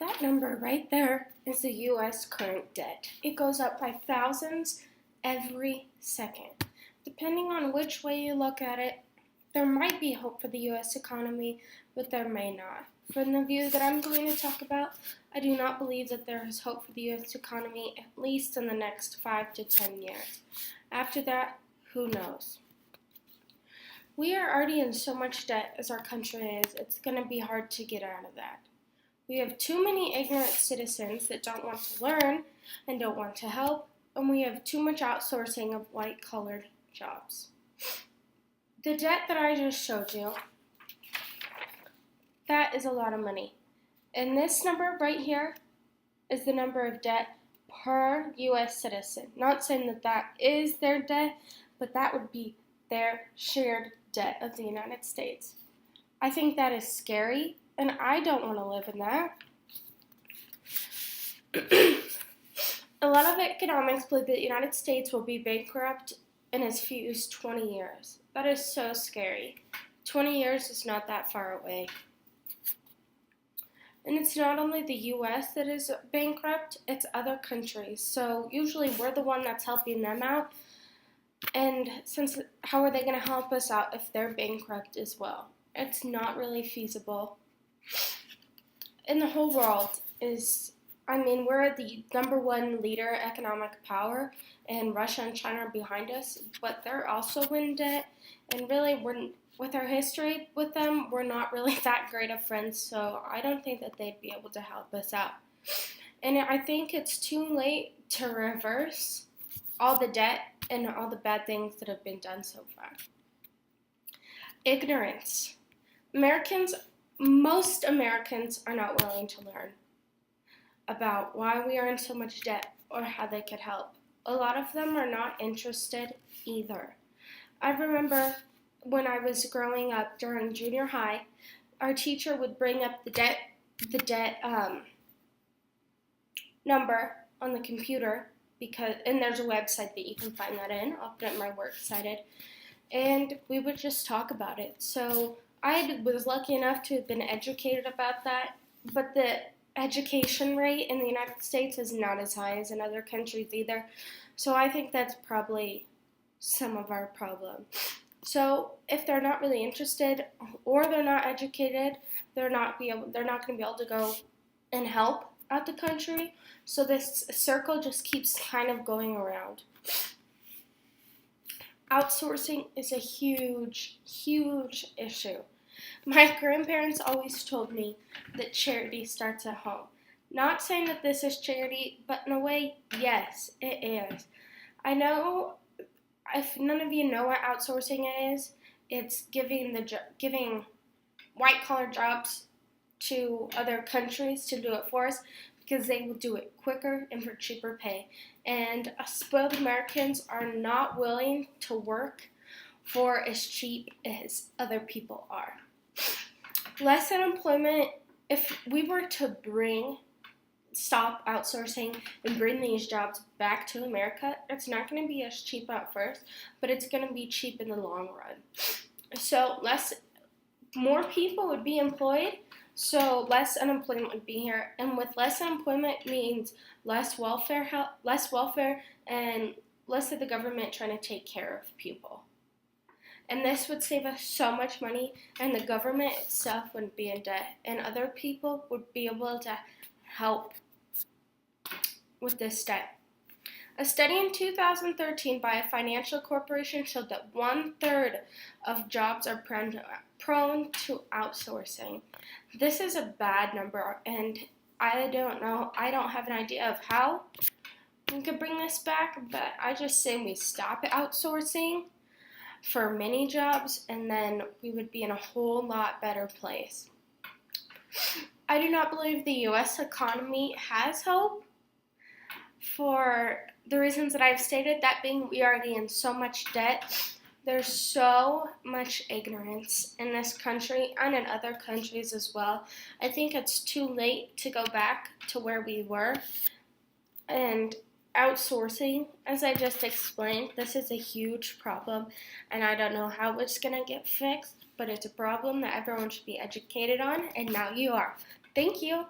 That number right there is the U.S. current debt. It goes up by thousands every second. Depending on which way you look at it, there might be hope for the U.S. economy, but there may not. From the view that I'm going to talk about, I do not believe that there is hope for the U.S. economy, at least in the next 5 to 10 years. After that, who knows? We are already in so much debt as our country is, it's going to be hard to get out of that. We have too many ignorant citizens that don't want to learn and don't want to help, and we have too much outsourcing of white-collared jobs. The debt that I just showed you, that is a lot of money. And this number right here is the number of debt per U.S. citizen. Not saying that that is their debt, but that would be their shared debt of the United States. I think that is scary, and I don't want to live in that. A lot of economics believe that the United States will be bankrupt in as few as 20 years. That is so scary. 20 years is not that far away. And it's not only the U.S. that is bankrupt, it's other countries. So usually we're the one that's helping them out. And how are they going to help us out if they're bankrupt as well? It's not really feasible. And the whole world we're the number one leader economic power, and Russia and China are behind us, but they're also in debt. And really, with our history with them, we're not really that great of friends, so I don't think that they'd be able to help us out. And I think it's too late to reverse all the debt and all the bad things that have been done so far. Ignorance. Most Americans are not willing to learn about why we are in so much debt or how they could help. A lot of them are not interested either. I remember when I was growing up during junior high, our teacher would bring up the debt number on the computer, and there's a website that you can find that in. I'll put it my works cited, and we would just talk about it. So I was lucky enough to have been educated about that, but the education rate in the United States is not as high as in other countries either. So I think that's probably some of our problem. So if they're not really interested or they're not educated, they're not going to be able to go and help out the country. So this circle just keeps kind of going around. Outsourcing is a huge, huge issue. My grandparents always told me that charity starts at home. Not saying that this is charity, but in a way, yes, it is. I know, if none of you know what outsourcing is, it's giving white-collar jobs to other countries to do it for us because they will do it quicker and for cheaper pay. And spoiled Americans are not willing to work for as cheap as other people are. Less unemployment, if we were to stop outsourcing and bring these jobs back to America, it's not going to be as cheap at first, but it's going to be cheap in the long run. So more people would be employed, so less unemployment would be here. And with less unemployment means less welfare, and less of the government trying to take care of people. And this would save us so much money, and the government itself wouldn't be in debt, and other people would be able to help with this debt. A study in 2013 by a financial corporation showed that 1/3 of jobs are prone to outsourcing. This is a bad number, and I don't know. I don't have an idea of how we could bring this back, but I just say we stop outsourcing for many jobs, and then we would be in a whole lot better place. I do not believe the U.S. economy has hope for the reasons that I've stated, that being we are already in so much debt. There's so much ignorance in this country and in other countries as well. I think it's too late to go back to where we were. And outsourcing, as I just explained, this is a huge problem, and I don't know how it's going to get fixed, but it's a problem that everyone should be educated on, and now you are. Thank you.